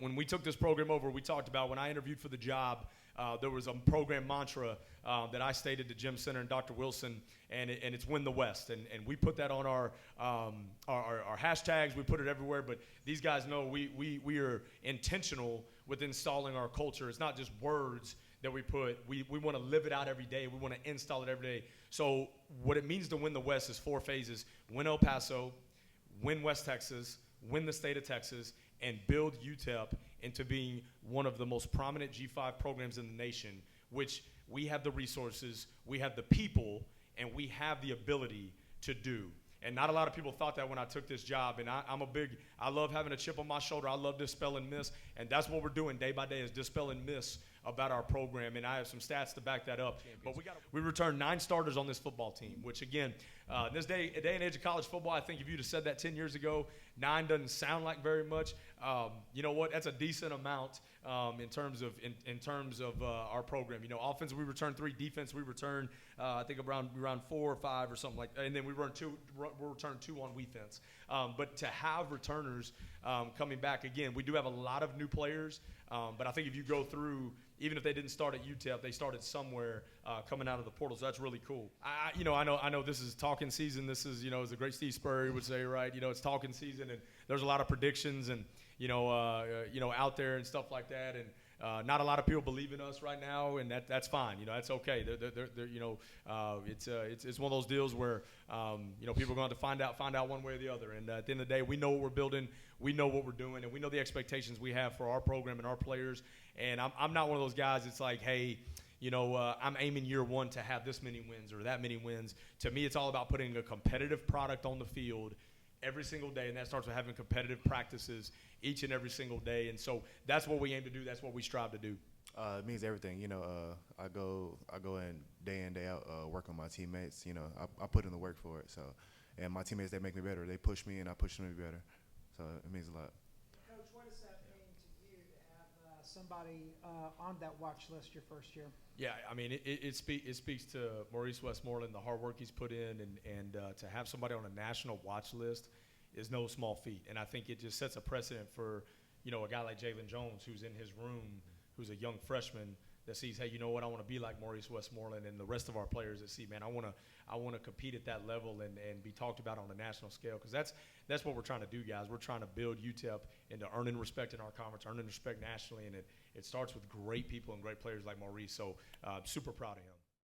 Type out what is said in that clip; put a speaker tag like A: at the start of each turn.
A: When we took this program over, we talked about when I interviewed for the job, there was a program mantra that I stated to Jim Center and Dr. Wilson, and it's win the West. And we put that on our hashtags. We put it everywhere. But these guys know we are intentional with installing our culture. It's not just words that we put. We want to live it out every day. We want to install it every day. So what it means to win the West is 4 phases. Win El Paso, win West Texas, win the state of Texas, and build UTEP into being one of the most prominent G5 programs in the nation, which we have the resources, we have the people, and we have the ability to do. And not a lot of people thought that when I took this job. And I love having a chip on my shoulder. I love dispel and miss. And that's what we're doing day by day is dispel and miss about our program. And I have some stats to back that up. But we returned 9 starters on this football team, which again, this day and age of college football, I think if you'd have said that 10 years ago, 9 doesn't sound like very much. You know what? That's a decent amount in terms of our program. Offense we returned 3, defense we returned I think around 4 or 5 or something like that, and then we returned 2 on defense. But to have returners coming back again, we do have a lot of new players. But I think if you go through, even if they didn't start at UTEP, they started somewhere coming out of the portal. So that's really cool. I know this is talking season. This is, as the great Steve Spurrier would say, right? It's talking season, and there's a lot of predictions and out there and stuff like that. And not a lot of people believe in us right now, and that's fine. That's okay. It's one of those deals where people are going to find out one way or the other. And at the end of the day, we know what we're building, we know what we're doing, and we know the expectations we have for our program and our players. And I'm not one of those guys that's like, hey, I'm aiming year one to have this many wins or that many wins. To me, it's all about putting a competitive product on the field every single day, and that starts with having competitive practices each and every single day. And so that's what we aim to do. That's what we strive to do.
B: It means everything. I go in, day out, work on my teammates. I put in the work for it. So, and my teammates, they make me better. They push me, and I push them to be better. So it means a lot.
C: Coach, what does that mean to you to have somebody on that watch list your first year?
A: Yeah, I mean, it speaks to Maurice Westmoreland, the hard work he's put in, and to have somebody on a national watch list is no small feat. And I think it just sets a precedent for, a guy like Jalen Jones, who's in his room, who's a young freshman, that sees, hey, you know what, I want to be like Maurice Westmoreland, and the rest of our players that see, man, I want to compete at that level and be talked about on a national scale, because that's what we're trying to do, guys. We're trying to build UTEP into earning respect in our conference, earning respect nationally, and it starts with great people and great players like Maurice. So super proud of him.